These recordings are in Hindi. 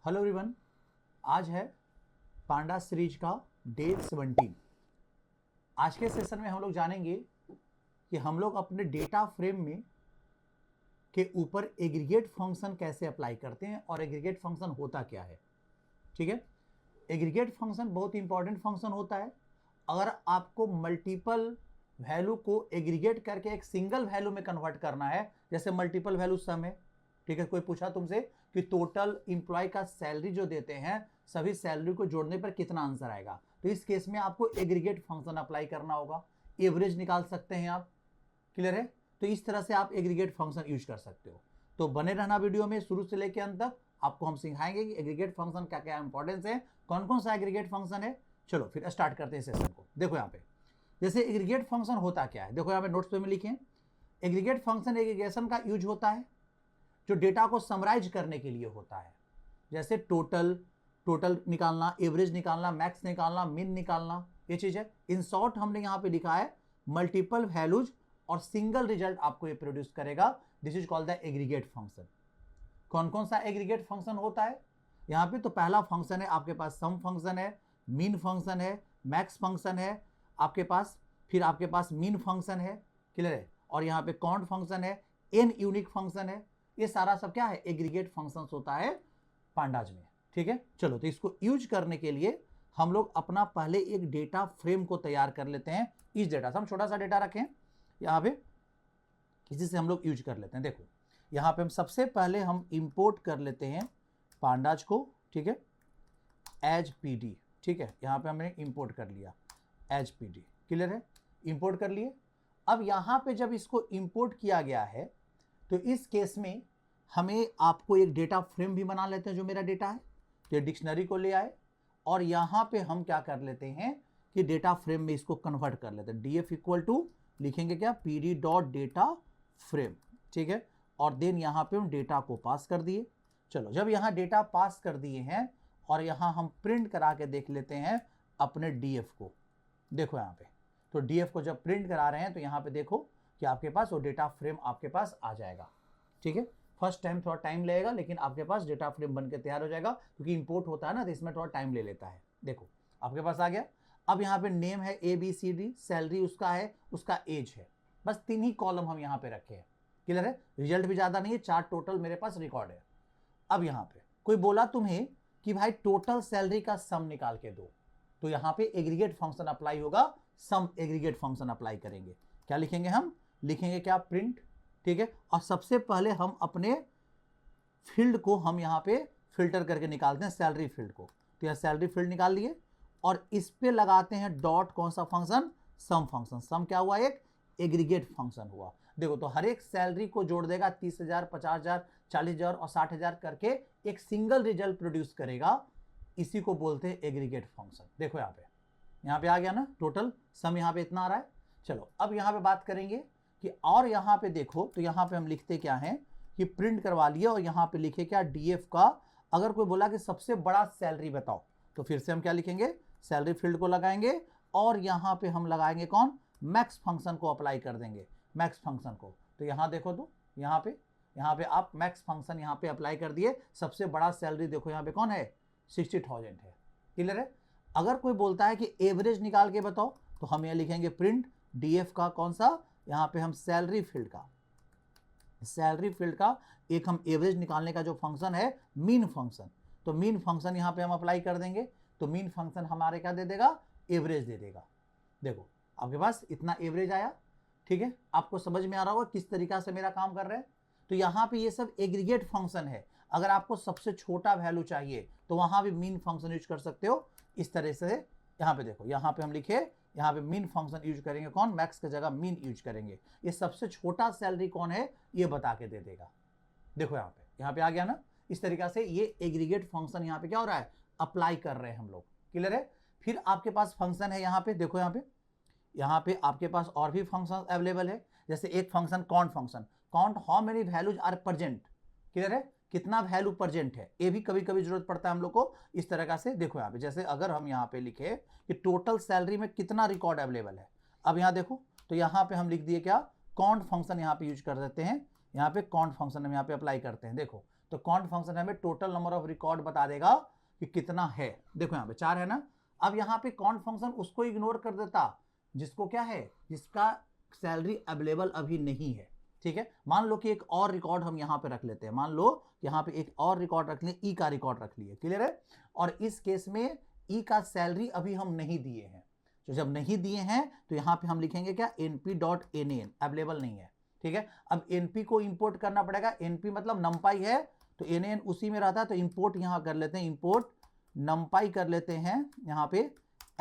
हेलो एवरीवन, आज है पांडा सीरीज का डे 17। आज के सेशन में हम लोग जानेंगे कि हम लोग अपने डेटा फ्रेम में के ऊपर एग्रीगेट फंक्शन कैसे अप्लाई करते हैं और एग्रीगेट फंक्शन होता क्या है। ठीक है, एग्रीगेट फंक्शन बहुत इंपॉर्टेंट फंक्शन होता है। अगर आपको मल्टीपल वैल्यू को एग्रीगेट करके एक सिंगल वैल्यू में कन्वर्ट करना है, जैसे मल्टीपल वैल्यू सम है। ठीक है, कोई पूछा तुमसे कि टोटल इंप्लॉय का सैलरी जो देते हैं सभी सैलरी को जोड़ने पर कितना आंसर आएगा, तो इस केस में आपको एग्रीगेट फंक्शन अप्लाई करना होगा। एवरेज निकाल सकते हैं आप। क्लियर है? तो इस तरह से आप एग्रीगेट फंक्शन यूज कर सकते हो। तो बने रहना वीडियो में शुरू से लेकर अंत तक। आपको हम सिखाएंगे कि एग्रीगेट फंक्शन क्या क्या इंपॉर्टेंस है, कौन कौन सा एग्रीगेट फंक्शन है। चलो फिर स्टार्ट करते हैं सेशन को। देखो यहाँ पे जैसे एग्रीगेट फंक्शन होता क्या है, देखो यहाँ पे नोट्स पे में लिखे हैं। एग्रीगेट फंक्शन एग्रीगेशन का यूज होता है जो डेटा को समराइज करने के लिए होता है, जैसे टोटल निकालना, एवरेज निकालना, मैक्स निकालना, मीन निकालना, ये चीज है। इन शॉर्ट हमने यहाँ पे लिखा है मल्टीपल वैल्यूज और सिंगल रिजल्ट आपको ये प्रोड्यूस करेगा। This is called the aggregate function. कौन कौन सा एग्रीगेट फंक्शन होता है यहाँ पे? तो पहला फंक्शन है आपके पास सम फंक्शन है, मीन फंक्शन है, मैक्स फंक्शन है आपके पास, फिर आपके पास मीन फंक्शन है। क्लियर है? और यहाँ पे काउंट फंक्शन है, एन यूनिक फंक्शन है। ये सारा सब क्या है? एग्रीगेट फंक्शंस होता है पांडाज में। ठीक है, चलो तो इसको यूज करने के लिए हम लोग अपना पहले एक डेटा फ्रेम को तैयार कर लेते हैं। इस डेटा से हम छोटा सा डेटा रखें यहाँ पे, किसी से हम लोग यूज कर लेते हैं। देखो यहाँ पे हम सबसे पहले हम इंपोर्ट कर लेते हैं पांडाज को। ठीक है, एज पीडी। ठीक है, यहाँ पे हमने इंपोर्ट कर लिया एज पीडी। क्लियर है? इंपोर्ट कर लिए। अब यहाँ पे जब इसको इंपोर्ट किया गया है तो इस केस में हमें आपको एक डेटा फ्रेम भी बना लेते हैं जो मेरा डेटा है। तो डिक्शनरी को ले आए और यहाँ पे हम क्या कर लेते हैं कि डेटा फ्रेम में इसको कन्वर्ट कर लेते हैं। डीएफ इक्वल टू लिखेंगे क्या? PD dot data frame. ठीक है, और देन यहाँ पे हम डेटा को पास कर दिए। चलो जब यहाँ डेटा पास कर दिए हैं और यहाँ हम प्रिंट करा के देख लेते हैं अपने डीएफ को। देखो यहाँ पे तो डीएफ को जब प्रिंट करा रहे हैं तो यहाँ पे देखो कि आपके पास वो डेटा फ्रेम आपके पास आ जाएगा। ठीक है, फर्स्ट टाइम थोड़ा टाइम लगेगा लेकिन आपके पास डेटा फ्रेम बनके तैयार हो जाएगा, क्योंकि इंपोर्ट होता है ना तो इसमें थोड़ा टाइम ले लेता है। देखो आपके पास आ गया। अब यहाँ पे नेम है ABCD, सैलरी उसका है, उसका एज है। बस 3 ही कॉलम हम यहाँ पे रखे हैं। क्लियर है? रिजल्ट भी ज्यादा नहीं है, 4 टोटल मेरे पास रिकॉर्ड है। अब यहाँ पे कोई बोला तुम्हें कि भाई टोटल सैलरी का सम निकाल के दो, तो यहाँ पे एग्रीगेट फंक्शन अप्लाई होगा। सम एग्रीगेट फंक्शन अप्लाई करेंगे। क्या लिखेंगे? हम लिखेंगे क्या? प्रिंट। ठीक है, और सबसे पहले हम अपने फील्ड को हम यहाँ पे फिल्टर करके निकालते हैं सैलरी फील्ड को। तो यह सैलरी फील्ड निकाल लिए और इस पे लगाते हैं डॉट कौन सा फंक्शन? सम फंक्शन। सम क्या हुआ? एक एग्रीगेट फंक्शन हुआ। देखो तो हर एक सैलरी को जोड़ देगा, 30,000, 50,000, 40,000 और 60,000 करके एक सिंगल रिजल्ट प्रोड्यूस करेगा। इसी को बोलते हैं एग्रीगेट फंक्शन। देखो यहाँ पे आ गया ना टोटल सम, यहाँ पे इतना आ रहा है। चलो अब यहाँ पे बात करेंगे कि और यहाँ पे देखो तो यहाँ पे हम लिखते क्या हैं कि प्रिंट करवा लिए और यहाँ पे लिखे क्या? डीएफ का। अगर कोई बोला कि सबसे बड़ा सैलरी बताओ तो फिर से हम क्या लिखेंगे? सैलरी फील्ड को लगाएंगे और यहाँ पे हम लगाएंगे कौन? मैक्स फंक्शन को अप्लाई कर देंगे, मैक्स फंक्शन को। तो यहाँ देखो तो यहाँ पे आप मैक्स फंक्शन यहाँ पे अप्लाई कर दिए। सबसे बड़ा सैलरी देखो यहाँ पे कौन है? 60,000 है। क्लियर है? अगर कोई बोलता है कि एवरेज निकाल के बताओ तो हम ये लिखेंगे प्रिंट डीएफ का कौन सा? यहाँ पे हम सैलरी फील्ड का एक हम एवरेज निकालने का जो फंक्शन है मीन फंक्शन, तो मीन फंक्शन यहाँ पे हम अप्लाई कर देंगे। तो मीन फंक्शन हमारे क्या दे देगा? एवरेज दे देगा। देखो आपके पास इतना एवरेज आया। ठीक है, आपको समझ में आ रहा होगा किस तरीका से मेरा काम कर रहे हैं। तो यहाँ पे ये सब एग्रीगेट फंक्शन है। अगर आपको सबसे छोटा वैल्यू चाहिए तो वहां भी मीन फंक्शन यूज कर सकते हो इस तरह से। यहाँ पे देखो, यहाँ पे हम लिखे, यहाँ पे मीन फंक्शन यूज करेंगे कौन? मैक्स की जगह मीन यूज करेंगे। ये सबसे छोटा सैलरी कौन है ये बता के दे देगा। देखो यहाँ पे आ गया ना। इस तरीका से ये एग्रीगेट फंक्शन यहाँ पे क्या हो रहा है? अप्लाई कर रहे हैं हम लोग। क्लियर है? फिर आपके पास फंक्शन है यहाँ पे, देखो यहाँ पे आपके पास और भी फंक्शन अवेलेबल है। जैसे एक function count function, count how many values are present. Clear है? कितना वैल्यू प्रेजेंट है, ये भी कभी कभी जरूरत पड़ता है हम लोग को इस तरह से। देखो यहाँ पे जैसे अगर हम यहाँ पे लिखे कि टोटल सैलरी में कितना रिकॉर्ड अवेलेबल है, अब यहाँ देखो तो यहाँ पे हम लिख दिए क्या? काउंट फंक्शन यहाँ पे यूज कर देते हैं। यहाँ पे काउंट फंक्शन हम यहाँ पे अप्लाई करते हैं। देखो तो कॉन्ट फंक्शन हमें टोटल नंबर ऑफ रिकॉर्ड बता देगा कि कितना है। देखो यहाँ पे 4 है ना। अब यहाँ पे कॉन्ट फंक्शन उसको इग्नोर कर देता जिसको क्या है, जिसका सैलरी अवेलेबल अभी नहीं है। ठीक है, मान लो कि एक और रिकॉर्ड हम यहाँ पे रख लेते हैं, मान लो यहाँ पे एक और रिकॉर्ड रख लें, ई का रिकॉर्ड रख लिए, क्लियर है। और इस केस में ई का सैलरी अभी हम नहीं दिए हैं, तो जब नहीं दिए हैं तो यहाँ पे हम लिखेंगे क्या, np.nan अवेलेबल नहीं है। ठीक है, अब np को इंपोर्ट करना पड़ेगा, np मतलब नंपाई है तो nan उसी में रहता है, तो इंपोर्ट यहाँ कर लेते हैं, इंपोर्ट नंपाई कर लेते हैं यहाँ पे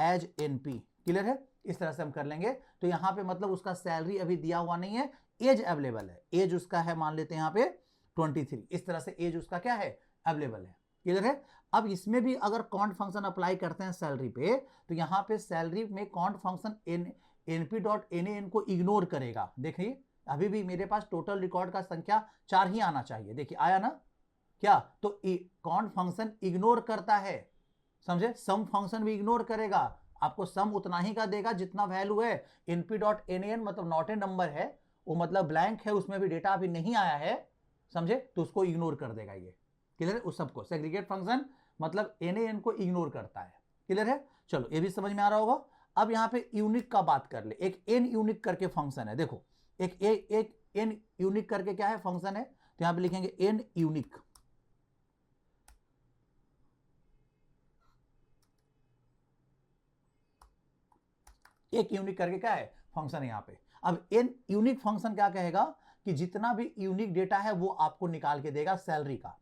एज np, क्लियर है। इस तरह से हम कर लेंगे, तो यहाँ पे मतलब उसका सैलरी अभी दिया हुआ नहीं है, एज अवेलेबल है, एज उसका है मान लेते हैं यहाँ पे 23, इस तरह से एज उसका क्या है, अवेलेबल है, क्लियर है। अब इसमें भी अगर कॉन्ट फंक्शन अप्लाई करते हैं सैलरी पे, तो यहाँ पे सैलरी में कॉन्ट फंक्शन np.nan को इग्नोर करेगा। देखिए अभी भी मेरे पास टोटल रिकॉर्ड का संख्या 4 ही आना चाहिए, देखिए आया ना क्या, तो कॉन्ट फंक्शन इग्नोर करता है, समझे। सम फंक्शन भी इग्नोर करेगा, आपको सम उतना ही का देगा जितना वैल्यू है। np.nan मतलब नॉट ए नंबर है, वो मतलब ब्लैंक है, उसमें भी डेटा अभी नहीं आया है, समझे, तो उसको इग्नोर कर देगा ये, क्लियर है। उस सबको सेग्रीगेट फंक्शन मतलब nan को इग्नोर करता है, क्लियर है। चलो ये भी समझ में आ रहा होगा। अब यहाँ पे यूनिक का बात कर ले, एक n यूनिक करके फंक्शन है, देखो एक n यूनिक करके क्या है फंक्शन है, तो यहाँ पे लिखेंगे n यूनिक, एक यूनिक करके क्या है फंक्शन है यहाँ पे। अब n यूनिक फंक्शन क्या कहेगा कि जितना भी यूनिक डेटा है वो आपको निकाल के देगा सैलरी का।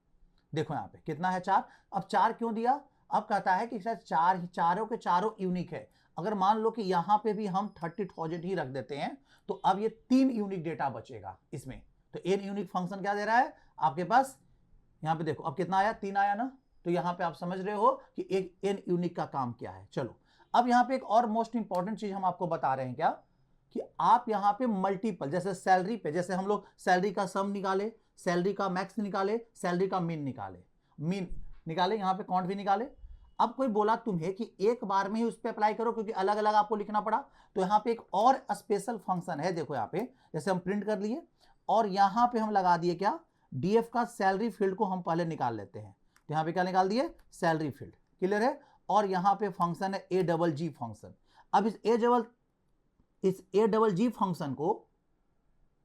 देखो यहाँ पे कितना है 4, अब 4 क्यों दिया, अब कहता है कि शायद चारों के चारों यूनिक है। अगर मान लो कि यहाँ पे भी हम 30,000 ही रख देते हैं, तो अब ये 3 यूनिक डेटा बचेगा इसमें। तो n यूनिक फंक्शन क्या दे रहा है आपके पास, यहाँ पे देखो अब कितना आया, 3 आया ना, तो यहाँ पे आप समझ रहे हो कि एक n यूनिक का काम क्या है। चलो अब यहाँ पे एक और मोस्ट इंपॉर्टेंट चीज हम आपको बता रहे हैं क्या, कि आप यहाँ पे मल्टीपल, जैसे सैलरी पे, जैसे हम लोग सैलरी का सम निकाले, सैलरी का मैक्स निकाले, सैलरी का मीन निकाले, यहाँ पे कॉन्ट भी निकाले। अब कोई बोला तुम्हें कि एक बार में ही उस पर अप्लाई करो क्योंकि अलग अलग आपको लिखना पड़ा, तो यहाँ पे एक और स्पेशल फंक्शन है, देखो यहाँ पे जैसे हम प्रिंट कर लिए और यहाँ पे हम लगा दिए क्या, डीएफ का सैलरी फील्ड को हम पहले निकाल लेते हैं, तो यहाँ पे क्या निकाल दिए, सैलरी फील्ड, क्लियर है। और यहाँ पे फंक्शन है AGG फंक्शन। अब इस AGG फंक्शन को,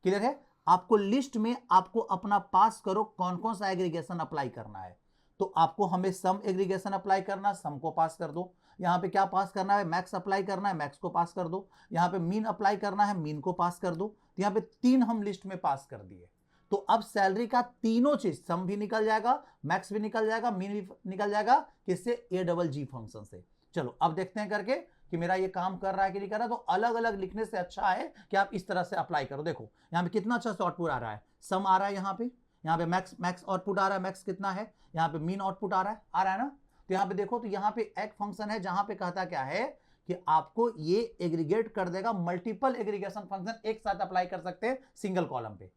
क्लियर है, आपको लिस्ट में आपको अपना पास करो कौन कौन सा एग्रीगेशन अप्लाई करना है, तो आपको हमें सम एग्रीगेशन अप्लाई करना, सम को पास कर दो। यहाँ पे क्या पास करना है, मैक्स अप्लाई करना है, मैक्स को पास कर दो। यहाँ पे मीन अप्लाई करना है, मीन को पास कर दो। तो यहाँ पे 3 हम लिस्ट में पास कर दिए, तो अब सैलरी का तीनों चीज, सम भी निकल जाएगा, मैक्स भी निकल जाएगा, मीन भी निकल जाएगा, किससे, AGG फंक्शन से। चलो अब देखते हैं करके कि मेरा ये काम कर रहा है कि नहीं कर रहा। तो अलग अलग लिखने से अच्छा है कि आप इस तरह से अप्लाई करो। देखो यहाँ पे कितना अच्छा आउटपुट आ रहा है, सम आ रहा है यहाँ पे मैक्स आउटपुट आ रहा है, मैक्स कितना है, यहाँ पे मीन आउटपुट आ रहा है ना। तो यहाँ पे देखो, तो यहाँ पे एक फंक्शन है जहां पे कहता क्या है कि आपको ये एग्रीगेट कर देगा, मल्टीपल एग्रीगेशन फंक्शन एक साथ अप्लाई कर सकते हैं सिंगल कॉलम पे,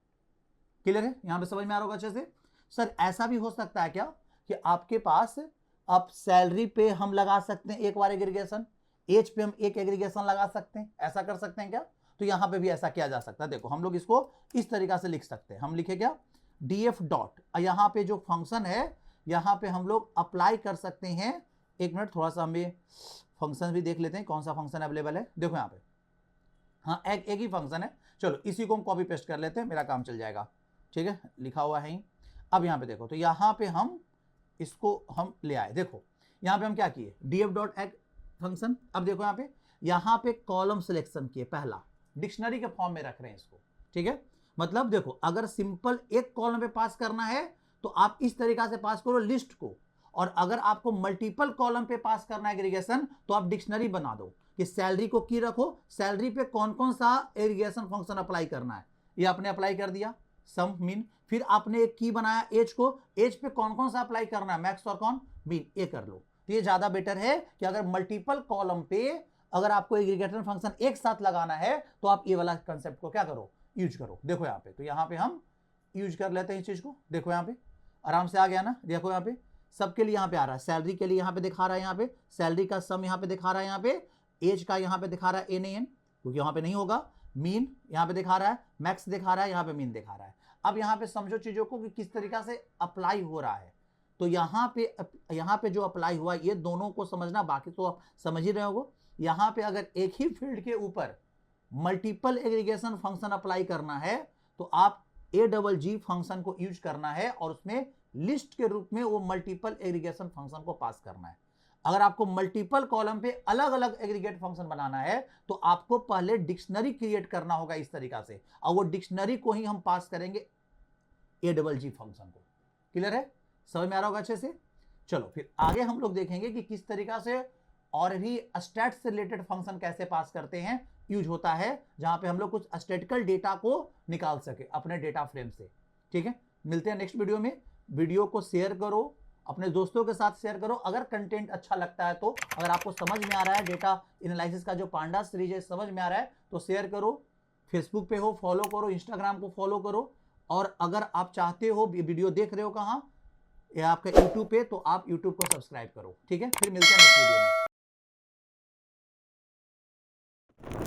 क्लियर है। यहां पे समझ में आ रहा होगा अच्छे से। सर ऐसा भी हो सकता है क्या कि आपके पास, आप सैलरी पे हम लगा सकते हैं एक बार एग्रीगेशन, एज पे हम एक एग्रीगेशन लगा सकते हैं, ऐसा कर सकते हैं क्या, तो यहां पे भी ऐसा किया जा सकता है। देखो हम लोग इसको इस तरीका से लिख सकते हैं, हम लिखे क्या, डीएफ डॉट, यहाँ पे जो फंक्शन है यहाँ पे हम लोग अप्लाई कर सकते हैं। एक मिनट, थोड़ा सा हमें फंक्शन भी देख लेते हैं कौन सा फंक्शन अवेलेबल है। देखो यहाँ पे हाँ एक ही फंक्शन है, चलो इसी को हम कॉपी पेस्ट कर लेते हैं, मेरा काम चल जाएगा, ठीक है, लिखा हुआ है ही। अब यहाँ पे देखो, तो यहाँ पे हम इसको हम ले आए, देखो यहाँ पे हम क्या किए, डीएफ डॉट एग फंक्शन। अब देखो यहाँ पे कॉलम सिलेक्शन किए, पहला डिक्शनरी के फॉर्म में रख रहे हैं इसको, ठीक है। मतलब देखो अगर सिंपल एक कॉलम पे पास करना है तो आप इस तरीका से पास करो लिस्ट को, और अगर आपको मल्टीपल कॉलम पे पास करना है एग्रीगेशन तो आप डिक्शनरी बना दो कि सैलरी को की रखो, सैलरी पे कौन कौन सा एग्रीगेशन फंक्शन अप्लाई करना है, ये आपने अप्लाई कर दिया, सम मीन। फिर आपने एक की बनाया एज को, एज पे कौन कौन सा अप्लाई करना है, मैक्स और कौन, मीन, ये कर लो। तो ये ज्यादा बेटर है कि अगर मल्टीपल कॉलम पे अगर आपको एग्रीगेशन फंक्शन एक साथ लगाना है तो आप ये वाला कंसेप्ट को क्या करो, यूज करो। देखो यहाँ पे, तो यहाँ पे हम यूज कर लेते हैं इस चीज को, देखो यहाँ पे आराम से आ गया ना। देखो यहाँ पे सबके लिए यहाँ पे आ रहा है, सैलरी के लिए यहाँ पे दिखा रहा है, यहाँ पे सैलरी का सम यहाँ पे दिखा रहा है, यहाँ पे एज का यहाँ पे दिखा रहा है NAN, क्योंकि यहाँ पे नहीं होगा, मीन यहाँ पे दिखा रहा है, मैक्स दिखा रहा है, यहाँ पे मीन दिखा रहा है। अब यहाँ पे समझो चीजों को कि किस तरीका से अप्लाई हो रहा है। तो यहाँ पे जो अप्लाई हुआ ये दोनों को समझना, बाकी तो आप समझ ही रहे होगे। यहाँ पे अगर एक ही फील्ड के ऊपर मल्टीपल एग्रीगेशन फंक्शन अप्लाई करना है तो आप AGG फंक्शन को यूज करना है और उसमें लिस्ट के रूप में वो मल्टीपल एग्रीगेशन फंक्शन को पास करना है। अगर आपको मल्टीपल कॉलम पे अलग अलग एग्रीगेट फंक्शन बनाना है तो आपको पहले डिक्शनरी क्रिएट करना होगा इस तरीका से, और वो डिक्शनरी को ही हम पास करेंगे AGG फंक्शन को। क्लियर है? समझ में आ रहा होगा अच्छे से? चलो फिर आगे हम लोग देखेंगे कि किस तरीका से और भी स्टैट से रिलेटेड फंक्शन कैसे पास करते हैं, यूज होता है, जहां पे हम लोग कुछ स्टैटिकल डेटा को निकाल सके अपने डेटा फ्रेम से। ठीक है, मिलते हैं नेक्स्ट वीडियो में। वीडियो को शेयर करो, अपने दोस्तों के साथ शेयर करो अगर कंटेंट अच्छा लगता है तो। अगर आपको समझ में आ रहा है डेटा एनालिसिस का जो पांडा सीरीज है समझ में आ रहा है तो शेयर करो। फेसबुक पे हो फॉलो करो, इंस्टाग्राम को फॉलो करो, और अगर आप चाहते हो वीडियो देख रहे हो कहाँ, या आपका यूट्यूब पे, तो आप यूट्यूब को सब्सक्राइब करो। ठीक है, फिर मिलते हैं नेक्स्ट वीडियो में।